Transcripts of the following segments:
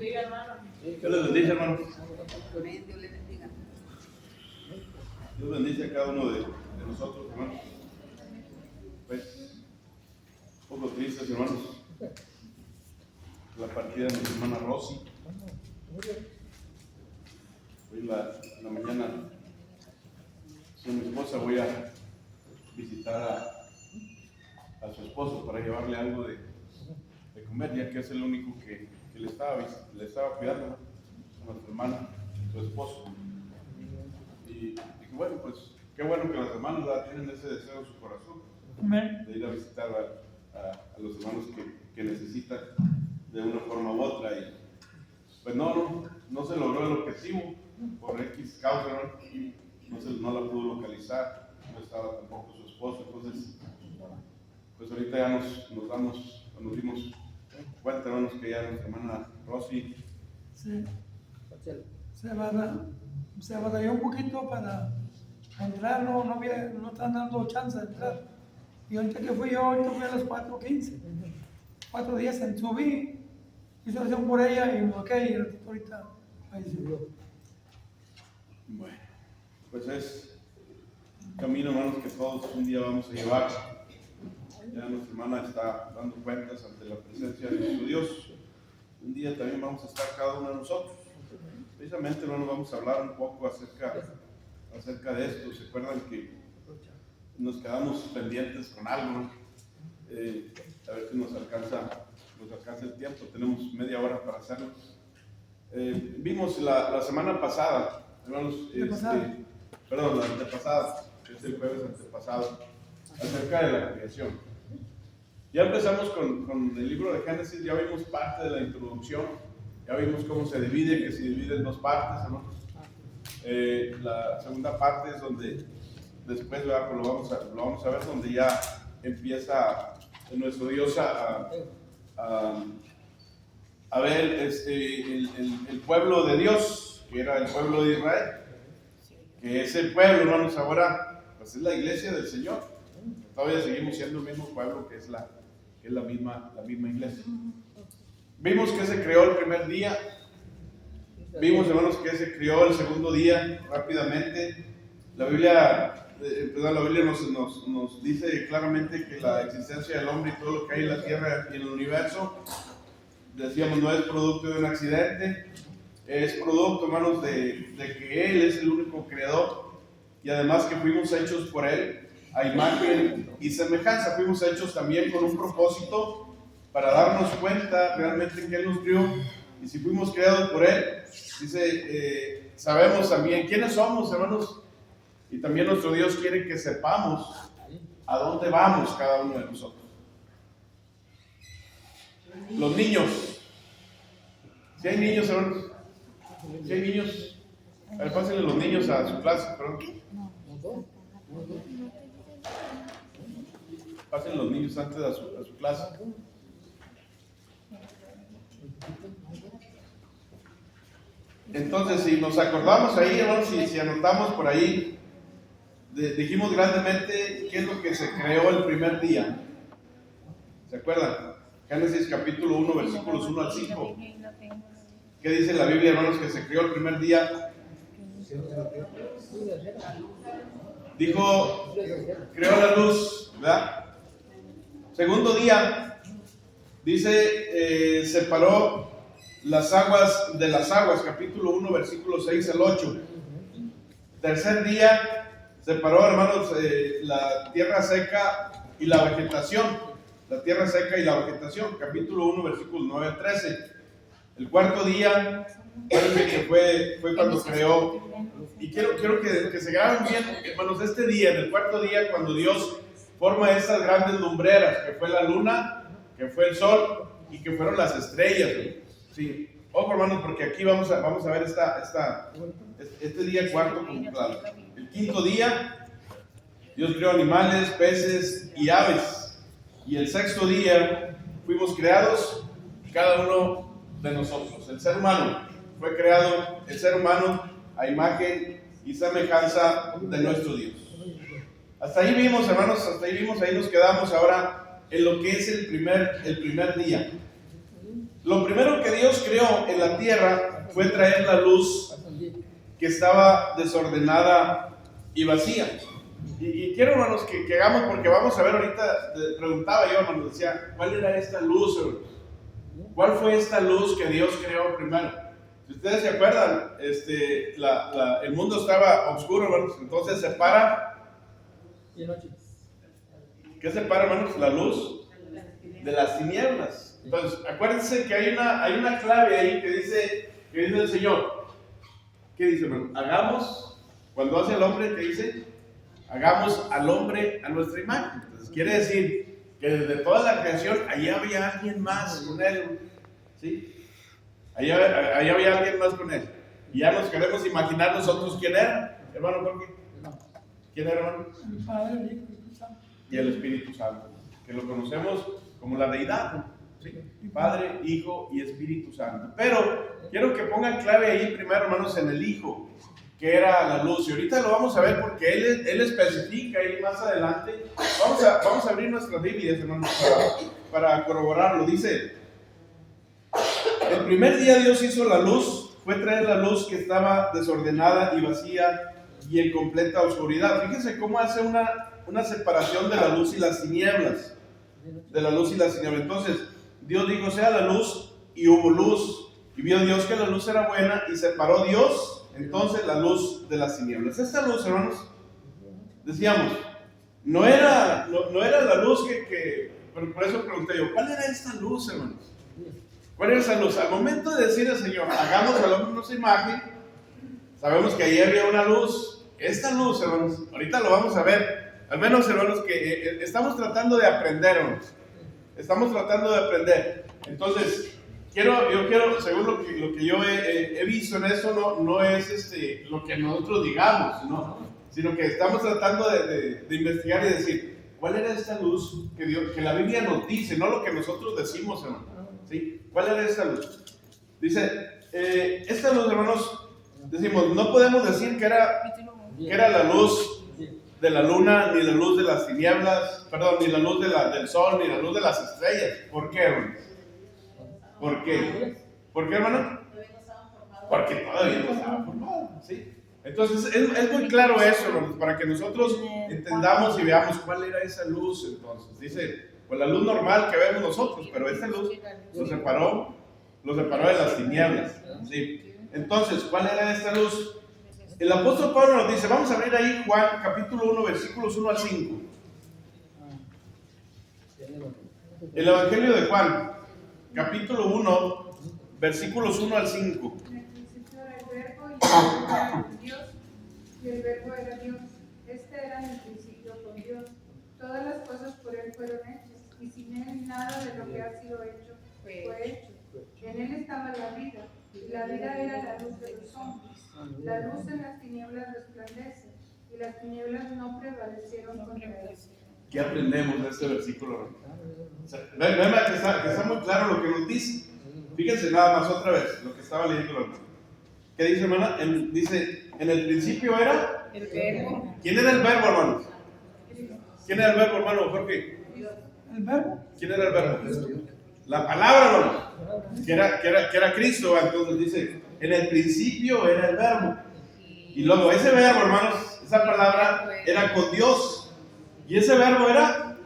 bendiga, hermano. Dios les bendice, hermanos. Dios les bendiga. Dios bendice a cada uno de nosotros, hermanos. Pues, un poco tristes, hermanos. La partida de mi hermana Rosy. Hoy en la mañana, con mi esposa voy a visitar a su esposo para llevarle algo de comer, ya que es el único que le estaba cuidando, ¿no? A nuestra hermana, su esposo. Y dije, bueno, pues qué bueno que los hermanos tienen ese deseo en su corazón de ir a visitar a los hermanos que necesitan de una forma u otra. Y pues no se logró el objetivo por X causa, no la pudo localizar, no estaba tampoco su esposo. Entonces, pues ahorita ya nos dimos cuenta, hermanos, que ya nuestra hermana Rosy se batalló un poquito para entrar, no están dando chance de entrar. Y ahorita que fui a las 4:15, 4:10, subí, hice oración por ella y me bloqueé y ahorita falleció. Bueno, pues es camino, hermanos, que todos un día vamos a llevar. Ya nuestra hermana está dando cuentas ante la presencia de nuestro Dios. Un día también vamos a estar cada uno de nosotros. Precisamente, hermanos, vamos a hablar un poco acerca de esto. ¿Se acuerdan que nos quedamos pendientes con algo, ¿no? A ver si nos alcanza el tiempo. Tenemos media hora para hacerlo. Vimos la semana pasada, hermanos, la antepasada, es el jueves antepasado, acerca de la creación. Ya empezamos con el libro de Génesis, ya vimos parte de la introducción, ya vimos cómo se divide, que se divide en dos partes, hermanos. La segunda parte es donde después lo vamos a ver, donde ya empieza nuestro Dios a ver el pueblo de Dios, que era el pueblo de Israel, que ese pueblo, hermanos, ahora pues es la iglesia del Señor. Todavía seguimos siendo el mismo pueblo que es la misma iglesia. Vimos que se creó el primer día. Vimos, hermanos, que se creó el segundo día rápidamente. La Biblia nos dice claramente que la existencia del hombre y todo lo que hay en la tierra y en el universo, decíamos, no es producto de un accidente, es producto, hermanos, de que Él es el único creador, y además que fuimos hechos por Él a imagen y semejanza. Fuimos hechos también con un propósito para darnos cuenta realmente que Él nos crió, y si fuimos creados por Él, dice, sabemos también quiénes somos, hermanos, y también nuestro Dios quiere que sepamos a dónde vamos cada uno de nosotros. Los niños, si hay niños, hermanos, si hay niños, a ver, pásenle los niños a su clase, perdón. Pásenle los niños antes a su clase. Entonces, si nos acordamos ahí, hermanos, si anotamos por ahí, dijimos grandemente qué es lo que se creó el primer día. ¿Se acuerdan? Génesis capítulo 1, versículos 1 al 5. ¿Qué dice la Biblia, hermanos, que se creó el primer día? Dijo, creó la luz, ¿verdad? Segundo día, dice, separó las aguas de las aguas, capítulo 1, versículos 6 al 8. Tercer día, separó, hermanos, la tierra seca y la vegetación. La tierra seca y la vegetación, capítulo 1, versículos 9 al 13. El cuarto día, que fue cuando creó, y quiero que se graben bien, hermanos, este día, en el cuarto día, cuando Dios forma estas grandes lumbreras, que fue la luna, que fue el sol, y que fueron las estrellas. Sí, ojo, hermanos, porque aquí vamos a ver este día cuarto, claro. El quinto día, Dios creó animales, peces y aves. Y el sexto día fuimos creados, cada uno de nosotros. El ser humano fue creado, el ser humano a imagen y semejanza de nuestro Dios. Hasta ahí vimos, hermanos, ahí nos quedamos ahora en lo que es el primer día. Lo primero que Dios creó en la tierra fue traer la luz que estaba desordenada y vacía. Y quiero, hermanos, que hagamos, porque vamos a ver ahorita, preguntaba yo, hermanos, decía, ¿cuál era esta luz, hermanos? ¿Cuál fue esta luz que Dios creó primero? Si ustedes se acuerdan, el mundo estaba oscuro, hermanos, entonces separa. ¿Qué separa, hermanos? La luz de las tinieblas. Entonces, acuérdense que hay una clave ahí que dice el Señor. ¿Qué dice, hermano? Hagamos, cuando hace el hombre, ¿qué dice? Hagamos al hombre a nuestra imagen. Entonces, quiere decir que desde toda la creación, allá había alguien más con él. ¿Sí? Allá había alguien más con él. Y ya nos queremos imaginar nosotros quién era, hermano Jorge. ¿Quién era, hermano? El Padre, el Hijo y el Espíritu Santo. Y el Espíritu Santo, que lo conocemos como la deidad. ¿Sí? Padre, Hijo y Espíritu Santo. Pero quiero que pongan clave ahí primero, hermanos, en el Hijo, que era la luz. Y ahorita lo vamos a ver porque él especifica ahí más adelante. Vamos a abrir nuestras Biblias, hermanos, para corroborarlo. Dice: el primer día Dios hizo la luz, fue traer la luz que estaba desordenada y vacía y en completa oscuridad. Fíjense cómo hace una separación de la luz y las tinieblas. De la luz y las tinieblas. Entonces, Dios dijo, sea la luz, y hubo luz. Y vio Dios que la luz era buena, y separó Dios entonces la luz de las tinieblas. Esta luz, hermanos, decíamos, no era la luz por eso pregunté yo, ¿cuál era esta luz, hermanos? ¿Cuál era esa luz? Al momento de decir al Señor, hagamos al hombre nuestra imagen, sabemos que ahí había una luz. Esta luz, hermanos, ahorita lo vamos a ver. Al menos, hermanos, que estamos tratando de aprender, hermanos. Estamos tratando de aprender. Entonces, yo quiero, según lo que yo he visto en eso, no es lo que nosotros digamos, ¿no? Sino que estamos tratando de investigar y decir, ¿cuál era esta luz que la Biblia nos dice, no lo que nosotros decimos, hermano? ¿Sí? ¿Cuál era esta luz? Dice, esta luz, hermanos, decimos, no podemos decir que era la luz de la luna, ni la luz de las tinieblas, ni la luz del sol, ni la luz de las estrellas. ¿Por qué, hermano? ¿Por qué? ¿Por qué, hermano? Porque todavía no estaba formado, ¿sí? Entonces, es muy claro eso, hermanos, para que nosotros entendamos y veamos cuál era esa luz. Entonces, dice, pues la luz normal que vemos nosotros, pero esta luz lo separó de las tinieblas, ¿sí? Entonces, ¿cuál era esta luz? El apóstol Pablo nos dice, vamos a abrir ahí Juan capítulo 1, versículos 1 al 5. El Evangelio de Juan, capítulo 1, versículos 1 al 5. En el principio era el verbo, y el verbo era con Dios, y el verbo era Dios. Este era en el principio con Dios. Todas las cosas por él fueron hechas, y sin él nada de lo que ha sido hecho fue hecho. En él estaba la vida, y la vida era la luz de los hombres. La luz en las tinieblas resplandece, y las tinieblas no prevalecieron contra él. ¿Qué aprendemos de este versículo? Vean que está muy claro lo que nos dice. Fíjense nada más otra vez lo que estaba leyendo. ¿Qué dice, hermana? Dice, en el principio era El verbo. ¿Quién era el verbo, hermanos? ¿Quién era el verbo, hermano Jorge? ¿El verbo? ¿Quién era el verbo? La palabra, hermano, que era Cristo. Entonces dice, en el principio era el verbo. Y luego ese verbo, hermanos, esa palabra era con Dios. Y ese verbo era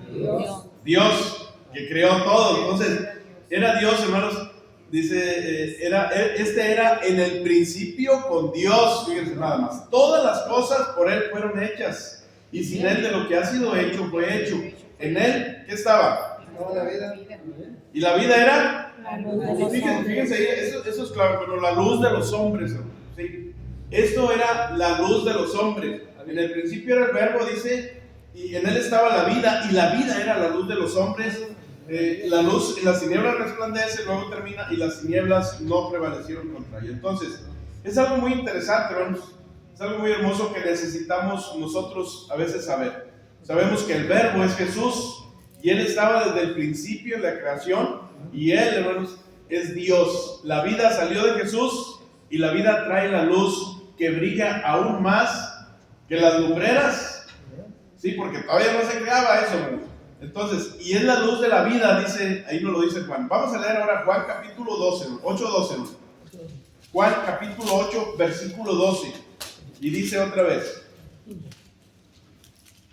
Dios, que creó todo. Entonces, era Dios, hermanos. Dice, era en el principio con Dios. Fíjense nada más. Todas las cosas por Él fueron hechas. Y sin Él de lo que ha sido hecho fue hecho. En Él, ¿qué estaba? La vida. Y la vida era, La luz de los fíjense ahí, eso es claro, pero la luz de los hombres, ¿sí? Esto era la luz de los hombres. En el principio era el verbo, dice, y en él estaba la vida, y la vida era la luz de los hombres. La luz en las tinieblas resplandece, luego termina, y las tinieblas no prevalecieron contra ella. Entonces, es algo muy interesante, hermanos. Es algo muy hermoso que necesitamos nosotros a veces saber. Sabemos que el verbo es Jesús. Y Él estaba desde el principio en la creación, y Él, hermanos, es Dios. La vida salió de Jesús, y la vida trae la luz que brilla aún más que las lumbreras. Sí, porque todavía no se creaba eso, hermanos. Entonces, y es la luz de la vida, dice, ahí nos lo dice Juan. Vamos a leer ahora Juan capítulo 12, 8:12. Juan capítulo 8, versículo 12. Y dice otra vez.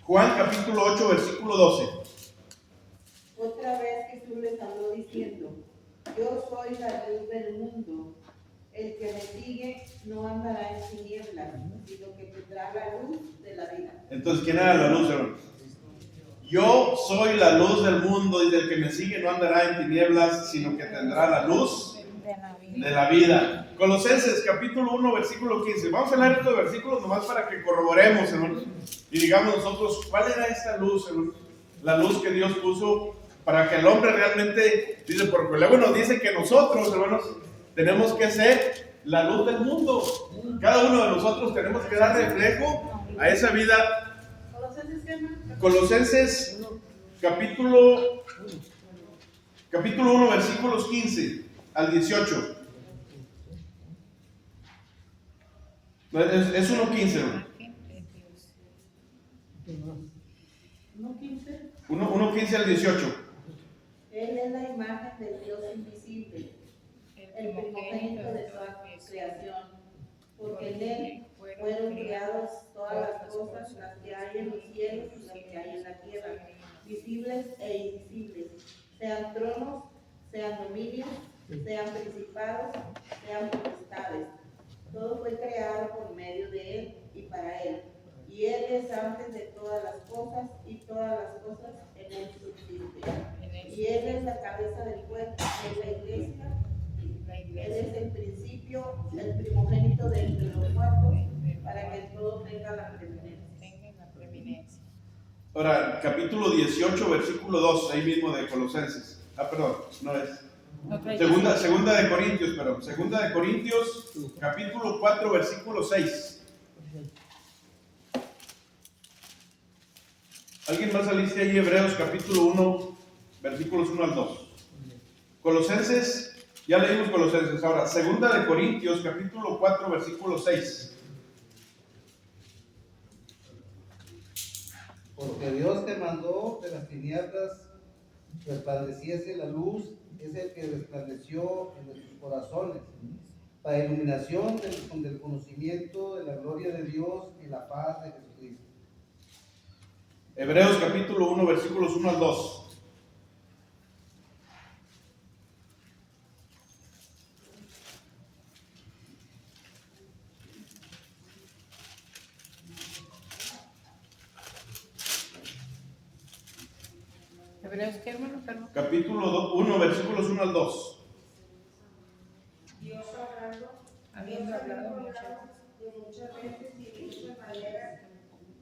Juan capítulo 8, versículo 12. Otra vez Jesús les habló diciendo: Yo soy la luz del mundo. El que me sigue no andará en tinieblas, sino que tendrá la luz de la vida. Entonces, ¿quién era la luz, hermano? Yo soy la luz del mundo, y el que me sigue no andará en tinieblas, sino que tendrá la luz de la vida. Colosenses capítulo 1, versículo 15. Vamos a leer estos versículos nomás para que corroboremos, hermanos, y digamos nosotros, ¿cuál era esta luz, hermanos? La luz que Dios puso para que el hombre realmente, dice, porque luego nos dice que nosotros, hermanos, tenemos que ser la luz del mundo. Cada uno de nosotros tenemos que dar reflejo a esa vida. Colosenses capítulo 1, versículos 15 al 18. Es 1:15, ¿no? 1:15 al 18. Él es la imagen del Dios invisible, el primogénito de toda creación, porque en él fueron creadas todas las cosas, las que hay en los cielos y las que hay en la tierra, visibles e invisibles, sean tronos, sean dominios, sean principados, sean potestades. Todo fue creado por medio de él y para él. Y él es antes de todas las cosas, y todas las cosas en él subsisten. Y él es la cabeza del cuerpo, que es la iglesia. Él es el principio, el primogénito de entre los muertos, para que todo tenga la preeminencia. Ahora, capítulo 18, versículo 2, ahí mismo de Colosenses. Perdón, no es. Segunda de Corintios, perdón. Segunda de Corintios, capítulo 4, versículo 6. ¿Alguien más aliste ahí Hebreos capítulo 1, versículos 1 al 2? Colosenses, ya leímos Colosenses. Ahora, segunda de Corintios, capítulo 4, versículo 6. Porque Dios que mandó de las tinieblas resplandeciese la luz, es el que resplandeció en nuestros corazones, para iluminación del conocimiento de la gloria de Dios y la paz de Jesucristo. Hebreos capítulo 1, versículos 1 al 2. Hebreos, ¿qué, hermano? Perdón. Capítulo 1, versículos 1 al 2. Dios Habiendo hablado muchas veces y de muchas maneras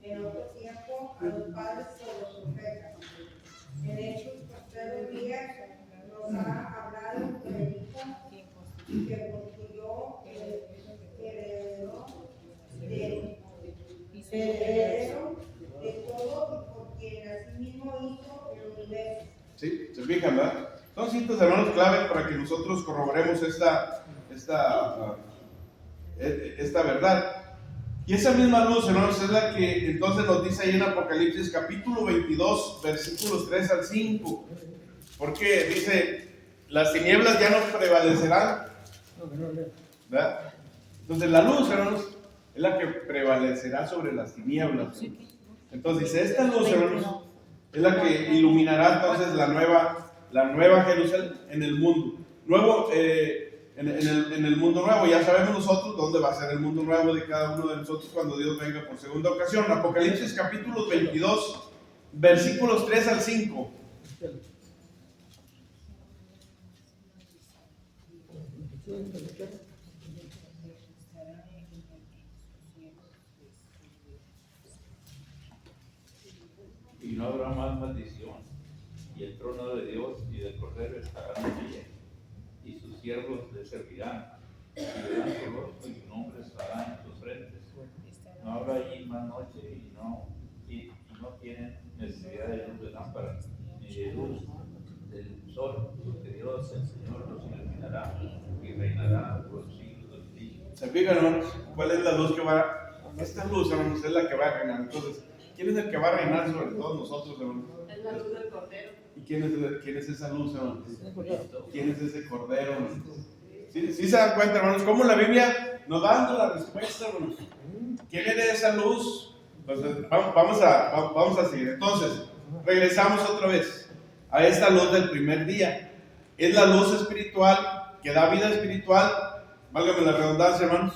en otro tiempo a los padres por los profetas. En hechos postreros días nos ha hablado por el Hijo que constituyó el heredero de todo y por quien asimismo hizo el universo. ¿Sí? ¿Se fijan, verdad? Son citas, hermanos, claves para que nosotros corroboremos esta verdad. Y esa misma luz, hermanos, es la que entonces nos dice ahí en Apocalipsis capítulo 22, versículos 3 al 5. Porque dice, las tinieblas ya no prevalecerán, ¿verdad? Entonces la luz, hermanos, es la que prevalecerá sobre las tinieblas. Entonces dice, esta luz, hermanos, es la que iluminará entonces la nueva Jerusalén en el mundo. En el mundo nuevo, ya sabemos nosotros dónde va a ser el mundo nuevo de cada uno de nosotros cuando Dios venga por segunda ocasión. Apocalipsis capítulo 22, versículos 3 al 5. Y no habrá más maldición, y el trono de Dios y del Cordero estará en ella, y sus siervos le servirán, y verán su rostro y su nombre estará en sus frentes. No habrá allí más noche, y no tienen necesidad de luz de lámpara, ni de luz del sol, porque Dios, el Señor, los iluminará y reinará por los siglos de los siglos. ¿Se fijan, hermanos? ¿Cuál es la luz que va? Esta luz, hermanos, es la que va a reinar. Entonces, ¿quién es el que va a reinar sobre todos nosotros, hermanos? Es la luz del Cordero. ¿Y quién es esa luz, hermanos? ¿Quién es ese Cordero, hermanos? ¿Sí se dan cuenta, hermanos? Cómo la Biblia nos va dando la respuesta, hermanos. ¿Quién era esa luz? Entonces, vamos a seguir. Entonces, regresamos otra vez a esta luz del primer día. Es la luz espiritual que da vida espiritual. Válgame la redundancia, hermanos.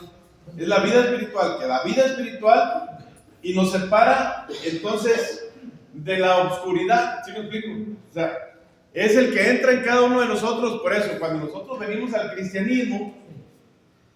Es la vida espiritual que da vida espiritual y nos separa entonces de la oscuridad. ¿Sí me explico? O sea, es el que entra en cada uno de nosotros. Por eso, cuando nosotros venimos al cristianismo,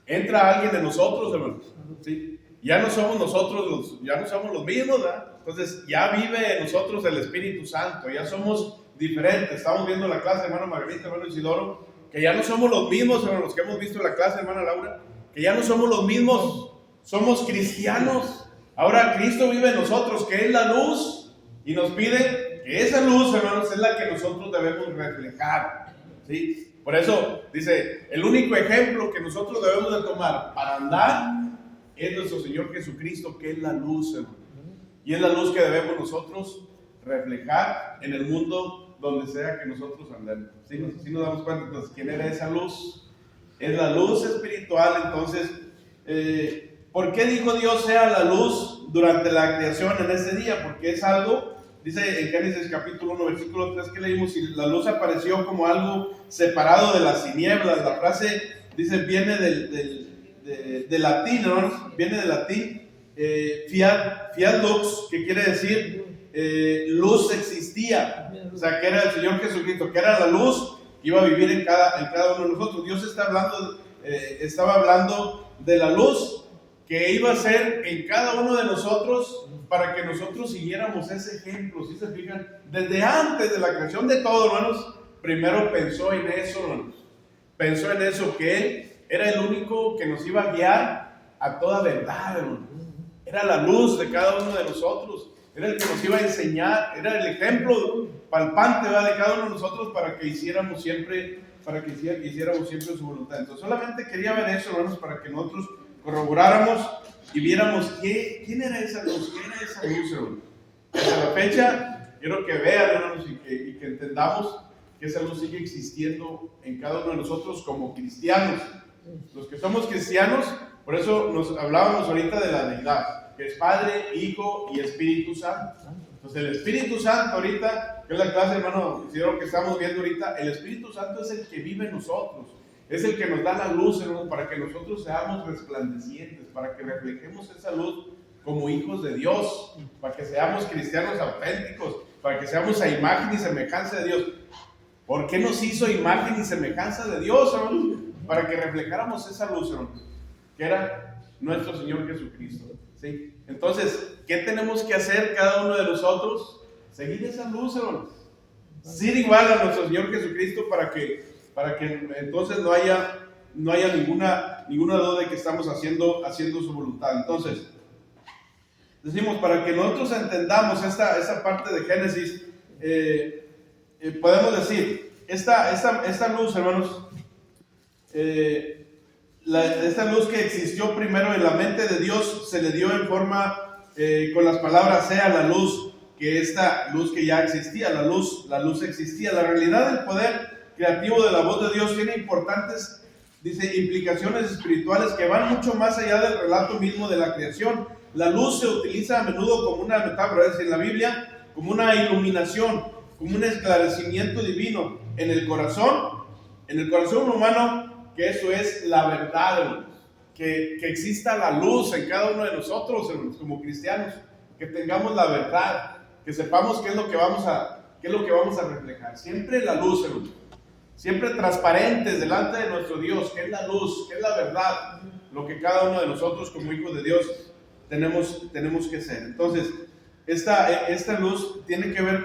entra alguien de nosotros, hermanos. ¿Sí? Ya no somos nosotros, ya no somos los mismos, ¿verdad? Entonces, ya vive en nosotros el Espíritu Santo, ya somos diferentes. Estamos viendo la clase, hermano Margarita, hermano Isidoro, que ya no somos los mismos, hermanos, que hemos visto en la clase, hermana Laura, que ya no somos los mismos, somos cristianos. Ahora Cristo vive en nosotros, que es la luz, y nos pide que esa luz, hermanos, es la que nosotros debemos reflejar, ¿sí? Por eso dice, el único ejemplo que nosotros debemos de tomar para andar es nuestro Señor Jesucristo, que es la luz, hermano. Y es la luz que debemos nosotros reflejar en el mundo donde sea que nosotros andemos. ¿Sí nos damos cuenta? Entonces, ¿quién era esa luz? Es la luz espiritual. Entonces, ¿por qué dijo Dios sea la luz durante la creación en ese día? Porque es algo, dice en Génesis capítulo 1, versículo 3 que leímos, y la luz apareció como algo separado de las tinieblas. La frase, dice, viene del latín, ¿no? Viene del latín, fiat lux, que quiere decir luz existía. O sea, que era el Señor Jesucristo, que era la luz que iba a vivir en cada uno de nosotros. Dios estaba hablando de la luz que iba a ser en cada uno de nosotros para que nosotros siguiéramos ese ejemplo. Si se fijan, desde antes de la creación de todo, hermanos, primero pensó en eso, hermanos. Pensó en eso, que Él era el único que nos iba a guiar a toda verdad, hermanos. Era la luz de cada uno de nosotros. Era el que nos iba a enseñar, era el ejemplo palpante, ¿verdad?, de cada uno de nosotros para que hiciéramos siempre su voluntad. Entonces, solamente quería ver eso, hermanos, para que nosotros corroboráramos y viéramos quién era esa luz, hermanos. Hasta la fecha, quiero que vean, hermanos, y que entendamos que esa luz sigue existiendo en cada uno de nosotros como cristianos. Los que somos cristianos, por eso nos hablábamos ahorita de la deidad, que es Padre, Hijo y Espíritu Santo. Entonces el Espíritu Santo ahorita, que es la clase, hermano Isidoro, que estamos viendo ahorita, el Espíritu Santo es el que vive en nosotros, es el que nos da la luz, hermano, para que nosotros seamos resplandecientes, para que reflejemos esa luz como hijos de Dios, para que seamos cristianos auténticos, para que seamos a imagen y semejanza de Dios. ¿Por qué nos hizo imagen y semejanza de Dios, hermano? Para que reflejáramos esa luz, hermano, que era nuestro Señor Jesucristo. ¿Sí? Entonces, ¿qué tenemos que hacer cada uno de nosotros? Seguir esa luz, hermanos. Ser igual a nuestro Señor Jesucristo para que entonces no haya ninguna duda de que estamos haciendo su voluntad. Entonces, decimos, para que nosotros entendamos esta parte de Génesis, podemos decir, esta luz, hermanos, esta luz que existió primero en la mente de Dios se le dio en forma, con las palabras, sea la luz, que esta luz que ya existía, la luz existía. La realidad del poder creativo de la voz de Dios tiene importantes, dice, implicaciones espirituales que van mucho más allá del relato mismo de la creación. La luz se utiliza a menudo como una metáfora, es decir, en la Biblia, como una iluminación, como un esclarecimiento divino en el corazón humano, que eso es la verdad, hermanos. Que exista la luz en cada uno de nosotros, hermanos, como cristianos, que tengamos la verdad, que sepamos qué es lo que vamos a reflejar. Siempre la luz, hermanos. Siempre transparentes delante de nuestro Dios, que es la luz, que es la verdad, lo que cada uno de nosotros como hijos de Dios tenemos que ser. Entonces, esta luz tiene que ver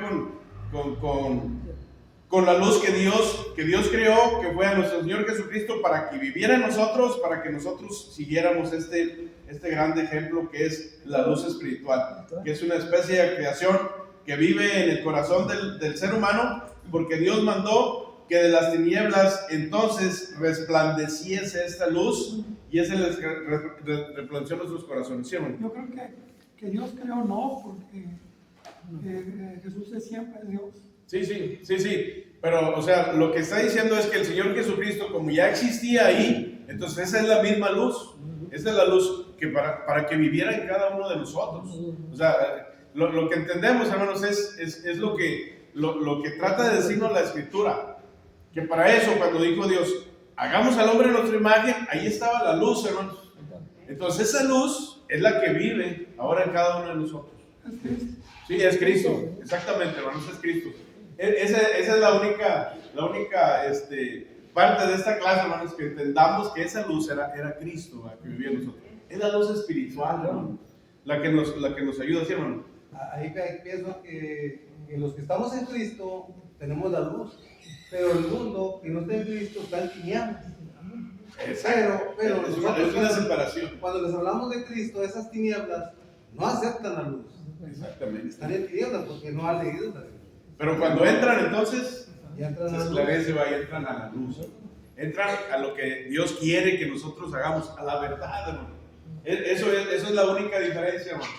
con la luz que Dios creó, que fue a nuestro Señor Jesucristo, para que viviera en nosotros, para que nosotros siguiéramos este grande ejemplo que es la luz espiritual, que es una especie de creación que vive en el corazón del ser humano, porque Dios mandó que de las tinieblas entonces resplandeciese esta luz, y ese les resplandeció nuestros corazones. ¿Sí, hermano? Yo creo que Dios creó no, porque Jesús es siempre Dios. Sí. Pero, o sea, lo que está diciendo es que el Señor Jesucristo, como ya existía ahí, entonces esa es la misma luz. Esa es la luz que para que viviera en cada uno de nosotros. O sea, lo que entendemos, hermanos, es lo que trata de decirnos la Escritura. Que para eso, cuando dijo Dios, hagamos al hombre en nuestra imagen, ahí estaba la luz, hermanos. Entonces esa luz es la que vive ahora en cada uno de nosotros. Es Cristo. Sí, es Cristo, exactamente, hermanos, es Cristo. Esa es la única parte de esta clase, hermanos, que entendamos que esa luz era Cristo, la que vivía en nosotros. Es la luz espiritual, hermano, la que nos ayuda, ¿sí, hermano? Ahí pienso que los que estamos en Cristo tenemos la luz, pero el mundo que no está en Cristo está en tinieblas. Pero es una separación. Cuando les hablamos de Cristo, esas tinieblas no aceptan la luz. Exactamente. Están en tinieblas porque no han leído la Biblia. Pero cuando entran, entonces, Ya entran se a la luz. esclarece, y entran a la luz. Entran a lo que Dios quiere que nosotros hagamos, a la verdad, hermano. Eso es la única diferencia, hermano.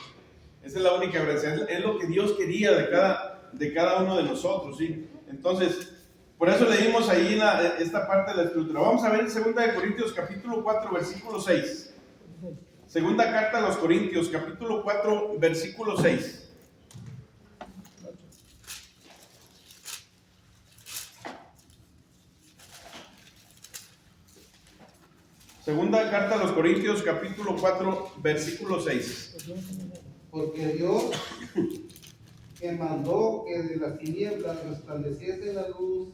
Esa es la única diferencia. Es lo que Dios quería de cada uno de nosotros, ¿sí? Entonces, por eso leímos ahí esta parte de la Escritura. Vamos a ver en 2 Corintios capítulo 4, versículo 6. Segunda carta a los Corintios, capítulo 4, versículo 6. Segunda carta a los Corintios, capítulo 4, versículo 6. Porque Dios, que mandó que de las tinieblas resplandeciese la luz,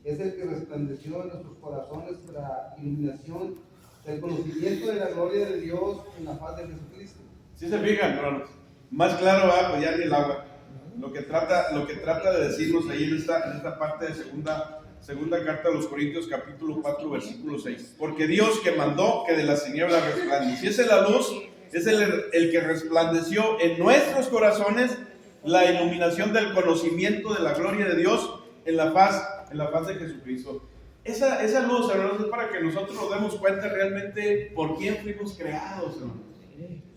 es el que resplandeció en nuestros corazones para iluminación del conocimiento de la gloria de Dios en la faz de Jesucristo. Si se fijan, hermanos, más claro va a apoyar el agua. Lo que trata de decirnos ahí en esta parte de segunda carta a los Corintios, capítulo 4, versículo 6. Porque Dios, que mandó que de las tinieblas resplandeciese la luz, es el que resplandeció en nuestros corazones la iluminación del conocimiento de la gloria de Dios en la faz de Jesucristo. Esa luz, hermanos, es para que nosotros nos demos cuenta realmente por quién fuimos creados, hermanos.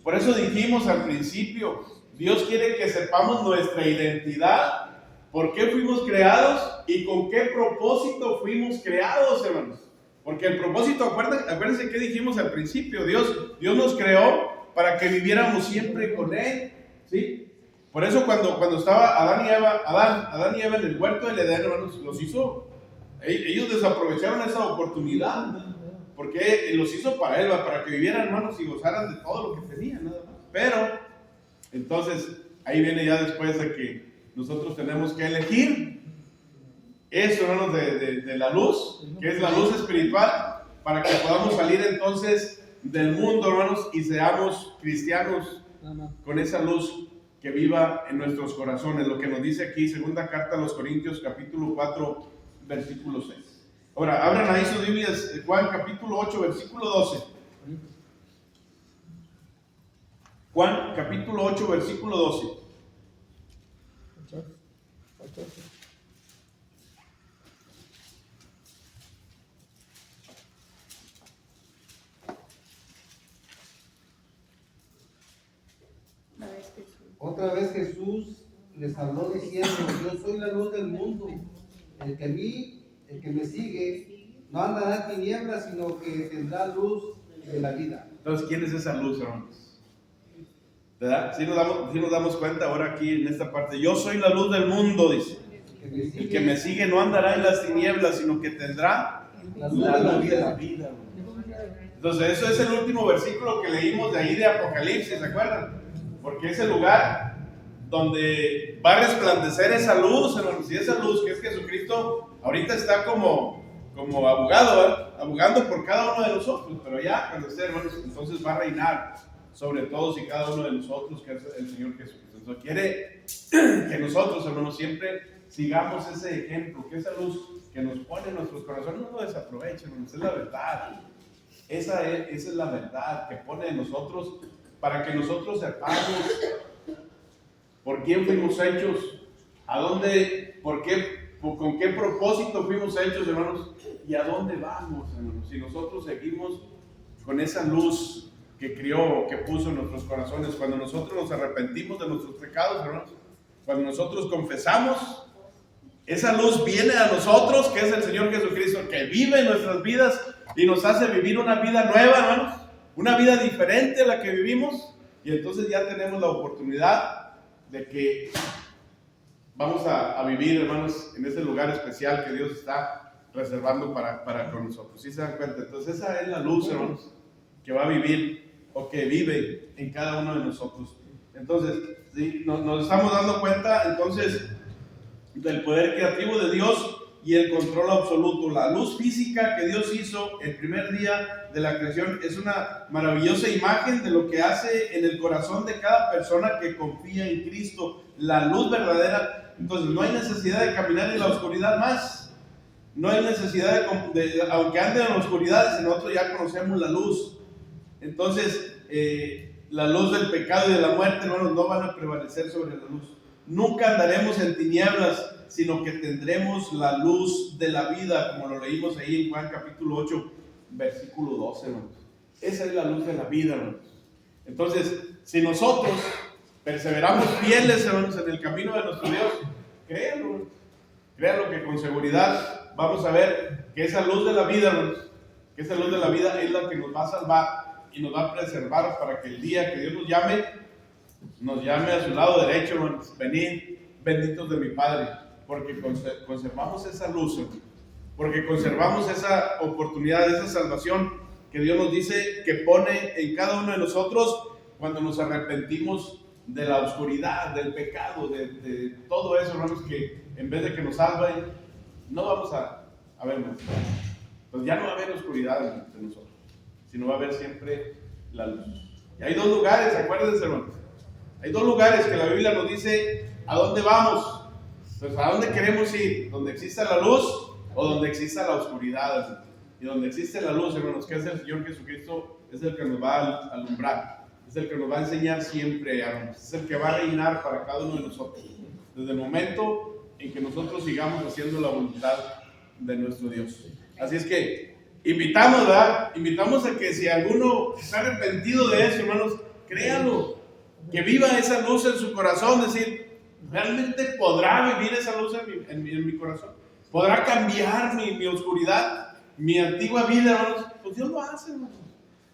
Por eso dijimos al principio, Dios quiere que sepamos nuestra identidad, por qué fuimos creados y con qué propósito fuimos creados, hermanos. Porque el propósito, acuérdense que dijimos al principio, Dios nos creó para que viviéramos siempre con Él, ¿sí? Por eso cuando estaba Adán y Eva en el huerto del Edén, hermanos, los hizo, ellos desaprovecharon esa oportunidad, porque los hizo para Él, para que vivieran, hermanos, y gozaran de todo lo que tenían, nada más. Pero, entonces, ahí viene ya después de que nosotros tenemos que elegir eso, hermanos, de la luz, que es la luz espiritual, para que podamos salir entonces del mundo, hermanos, y seamos cristianos con esa luz que viva en nuestros corazones, lo que nos dice aquí, segunda carta a los Corintios, capítulo 4, versículo 6. Ahora, abran ahí sus Biblias, Juan capítulo 8, versículo 12. Juan capítulo 8, versículo 12. Otra vez Jesús les habló diciendo: yo soy la luz del mundo. El que me sigue no andará en tinieblas, sino que tendrá luz de la vida. Entonces, ¿quién es esa luz, hermanos? ¿Verdad? Si nos damos cuenta ahora aquí en esta parte. Yo soy la luz del mundo, dice. El que me sigue no andará en las tinieblas, sino que tendrá la luz de la vida. Entonces, eso es el último versículo que leímos de ahí de Apocalipsis, ¿se acuerdan? Porque es el lugar donde va a resplandecer esa luz, hermanos. Y esa luz que es Jesucristo, ahorita está como abogado, ¿verdad? Abogando por cada uno de nosotros. Pero ya, cuando esté, hermanos, entonces va a reinar sobre todos y cada uno de nosotros, que es el Señor Jesucristo. Entonces quiere que nosotros, hermanos, siempre sigamos ese ejemplo, que esa luz que nos pone en nuestros corazones no lo desaprovechen, hermanos. Es la verdad. Esa es la verdad que pone en nosotros, para que nosotros sepamos por quién fuimos hechos, a dónde, por qué, con qué propósito fuimos hechos, hermanos, y a dónde vamos, hermanos. Si nosotros seguimos con esa luz que crió, que puso en nuestros corazones, cuando nosotros nos arrepentimos de nuestros pecados, hermanos, cuando nosotros confesamos, esa luz viene a nosotros, que es el Señor Jesucristo, que vive en nuestras vidas y nos hace vivir una vida nueva, hermanos, una vida diferente a la que vivimos, y entonces ya tenemos la oportunidad de que vamos a vivir, hermanos, en ese lugar especial que Dios está reservando para con nosotros. ¿Sí se dan cuenta? Entonces esa es la luz, hermanos, que va a vivir o que vive en cada uno de nosotros. Entonces, ¿sí? Nos estamos dando cuenta entonces del poder creativo de Dios y el control absoluto. La luz física que Dios hizo el primer día de la creación es una maravillosa imagen de lo que hace en el corazón de cada persona que confía en Cristo, la luz verdadera. Entonces no hay necesidad de caminar en la oscuridad más, no hay necesidad aunque anden en la oscuridad, nosotros ya conocemos la luz. Entonces la luz del pecado y de la muerte, hermanos, no van a prevalecer sobre la luz. Nunca andaremos en tinieblas, sino que tendremos la luz de la vida, como lo leímos ahí en Juan capítulo 8, versículo 12, hermanos. Esa es la luz de la vida, hermanos. Entonces, si nosotros perseveramos fieles, hermanos, en el camino de nuestro Dios, créanlo que con seguridad vamos a ver que esa luz de la vida, hermanos, que esa luz de la vida es la que nos va a salvar y nos va a preservar para que el día que Dios nos llame a su lado derecho, hermanos. Venid, benditos de mi Padre, porque conservamos esa luz, hermanos, porque conservamos esa oportunidad, esa salvación que Dios nos dice que pone en cada uno de nosotros cuando nos arrepentimos de la oscuridad, del pecado, de todo eso, hermanos, que en vez de que nos salven, no vamos a ver más. Pues ya no va a haber oscuridad entre nosotros, sino va a haber siempre la luz. Y hay dos lugares, acuérdense, hermanos. Hay dos lugares que la Biblia nos dice a dónde vamos. Entonces, ¿a dónde queremos ir? ¿Donde exista la luz o donde exista la oscuridad? Y donde existe la luz, hermanos, que es el Señor Jesucristo, es el que nos va a alumbrar, es el que nos va a enseñar siempre, hermanos, es el que va a reinar para cada uno de nosotros, desde el momento en que nosotros sigamos haciendo la voluntad de nuestro Dios. Así es que invitamos, ¿verdad? Invitamos a que si alguno está arrepentido de eso, hermanos, créalo, que viva esa luz en su corazón, decir, ¿realmente podrá vivir esa luz en mi corazón? ¿Podrá cambiar mi oscuridad, mi antigua vida, hermanos? Pues Dios lo hace, hermanos.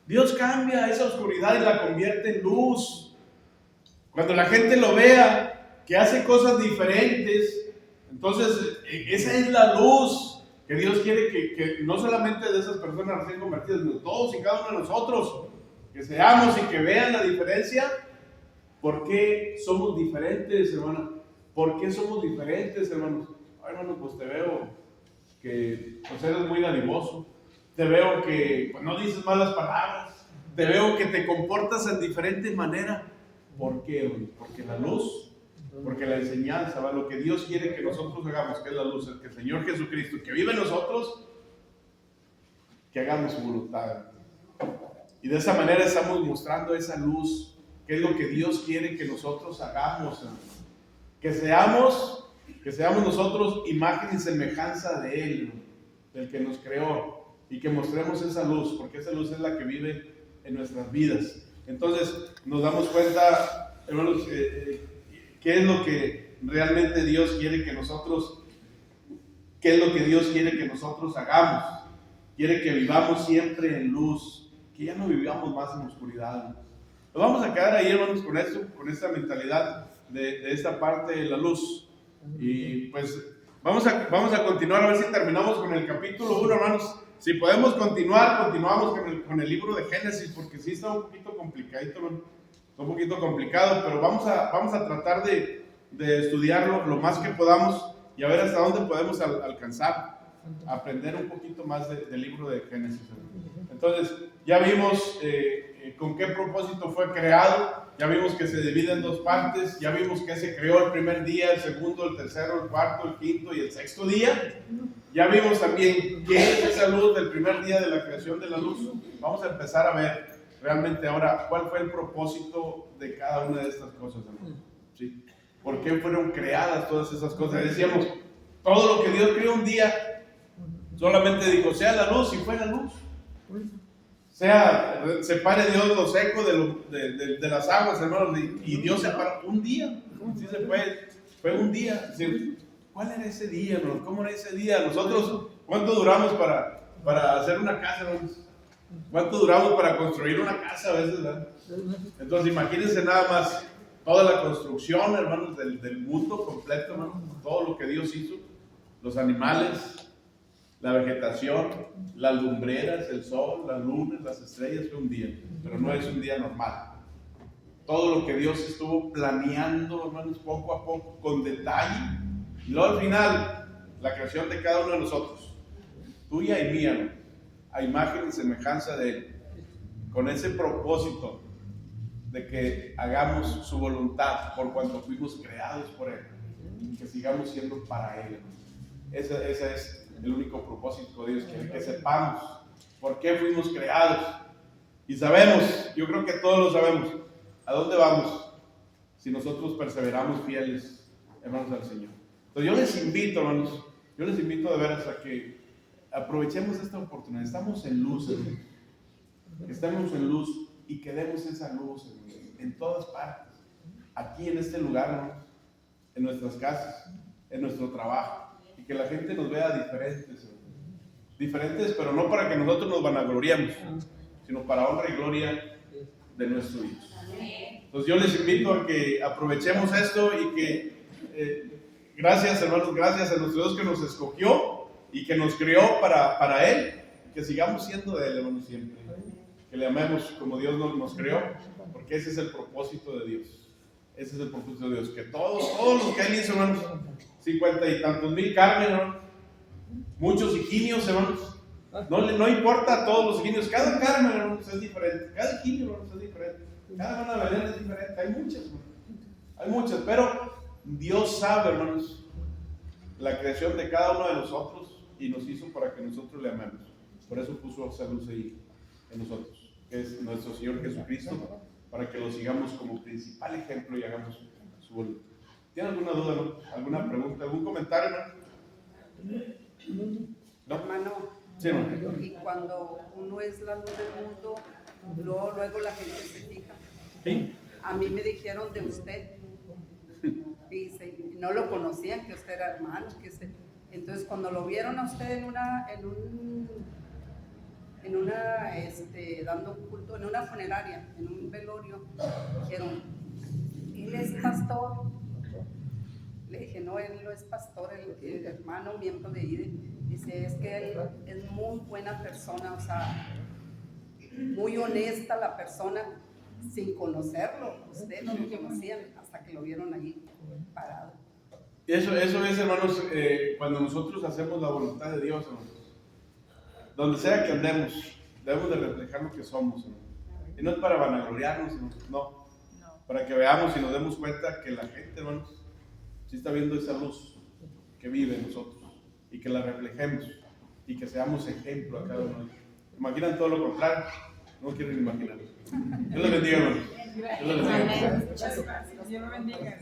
Dios cambia esa oscuridad y la convierte en luz. Cuando la gente lo vea, que hace cosas diferentes, entonces esa es la luz que Dios quiere que no solamente de esas personas recién convertidas, sino todos y cada uno de nosotros, que seamos y que vean la diferencia. ¿Por qué somos diferentes, hermano? ¿Por qué somos diferentes, hermanos? Ay, hermano, pues te veo que pues eres muy dadivoso, te veo que pues, no dices malas palabras, te veo que te comportas en diferente manera. ¿Por qué? Porque la luz, porque la enseñanza, ¿va? Lo que Dios quiere que nosotros hagamos, que es la luz, es que el Señor Jesucristo, que vive en nosotros, que hagamos su voluntad. Y de esa manera estamos mostrando esa luz, que es lo que Dios quiere que nosotros hagamos, hermano. Que seamos nosotros imagen y semejanza de Él, del que nos creó, y que mostremos esa luz, porque esa luz es la que vive en nuestras vidas. Entonces nos damos cuenta, hermanos, qué es lo que realmente Dios quiere que nosotros, qué es lo que Dios quiere que nosotros hagamos. Quiere que vivamos siempre en luz, que ya no vivamos más en oscuridad. Nos vamos a quedar ahí, hermanos, con esto, con esta mentalidad de esta parte de la luz. Y pues vamos a continuar, a ver si terminamos con el capítulo 1, hermanos. Si podemos continuamos con el libro de Génesis, porque sí está un poquito complicadito, hermano. Está un poquito complicado, pero vamos a tratar de estudiarlo lo más que podamos y a ver hasta dónde podemos alcanzar, aprender un poquito más del libro de Génesis. Entonces, ya vimos con qué propósito fue creado, ya vimos que se divide en dos partes, ya vimos que se creó el primer día, el segundo, el tercero, el cuarto, el quinto y el sexto día. Ya vimos también qué es esa luz del primer día de la creación de la luz. Vamos a empezar a ver realmente ahora cuál fue el propósito de cada una de estas cosas, hermano. ¿Sí? ¿Por qué fueron creadas todas esas cosas? Decíamos, todo lo que Dios creó un día, solamente dijo, sea la luz, y fue la luz. Separe Dios lo seco de las aguas, hermanos, y Dios separó un día. Sí se puede. Fue un día. ¿Cuál era ese día, hermanos? ¿Cómo era ese día? Nosotros, ¿cuánto duramos para hacer una casa, hermanos? ¿Cuánto duramos para construir una casa a veces, verdad? Entonces, imagínense nada más toda la construcción, hermanos, del mundo completo, hermanos, todo lo que Dios hizo, los animales, la vegetación, las lumbreras, el sol, las lunas, las estrellas, fue un día, pero no es un día normal. Todo lo que Dios estuvo planeando, hermanos, poco a poco, con detalle, y luego al final, la creación de cada uno de nosotros, tuya y mía, ¿no? A imagen y semejanza de Él, con ese propósito de que hagamos su voluntad por cuanto fuimos creados por Él y que sigamos siendo para Él. Ese es el único propósito de Dios, que sepamos por qué fuimos creados y sabemos, yo creo que todos lo sabemos, a dónde vamos si nosotros perseveramos fieles, hermanos, al Señor. Entonces yo les invito, hermanos, de veras a que aprovechemos esta oportunidad. Estamos en luz, hermanos. Estamos en luz y que demos esa luz, hermanos, en todas partes. Aquí en este lugar, hermanos, en nuestras casas, en nuestro trabajo. Y que la gente nos vea diferentes, hermanos. Diferentes, pero no para que nosotros nos vanagloriemos, sino para honra y gloria de nuestro Dios. Entonces yo les invito a que aprovechemos esto y que gracias, hermanos, gracias a nuestro Dios que nos escogió y que nos creó para Él, que sigamos siendo de Él, hermanos, siempre. Que le amemos como Dios nos creó, porque ese es el propósito de Dios. Ese es el propósito de Dios, que todos los que Él hizo, hermanos, 50 y tantos mil carnes, hermanos, muchos higinios, hermanos, no importa todos los higinios, cada carne, hermanos, es diferente, cada higinio, hermanos, es diferente, cada una de las es diferente, hay muchas, hermanos, hay muchas, pero Dios sabe, hermanos, la creación de cada uno de nosotros y nos hizo para que nosotros le amemos. Por eso puso esa luz ahí en nosotros, que es nuestro Señor Jesucristo, para que lo sigamos como principal ejemplo y hagamos su voluntad. ¿Tiene alguna duda, no? ¿Alguna pregunta? ¿Algún comentario, no? Hermano, Sí, hermano. y cuando uno es la luz del mundo, luego la gente se fija. Sí. A mí me dijeron de usted, dice, no lo conocían, que usted era hermano, entonces cuando lo vieron a usted dando un culto, en una funeraria, en un velorio, dijeron, él es pastor. Le dije, no, él no es pastor, el hermano miembro de IDE. Dice, es que él es muy buena persona, o sea, muy honesta la persona, sin conocerlo. Ustedes no lo conocían hasta que lo vieron allí parado. Eso es, hermanos, cuando nosotros hacemos la voluntad de Dios, hermanos. Donde sea que andemos, debemos de reflejar lo que somos, hermanos. Y no es para vanagloriarnos, hermanos, no. Para que veamos y nos demos cuenta que la gente, hermanos, sí está viendo esa luz que vive en nosotros y que la reflejemos y que seamos ejemplo a cada uno de ellos. ¿Imaginan todo lo contrario? No quieren imaginar. Dios los bendiga, hermanos. Dios los bendiga. Dios lo bendiga.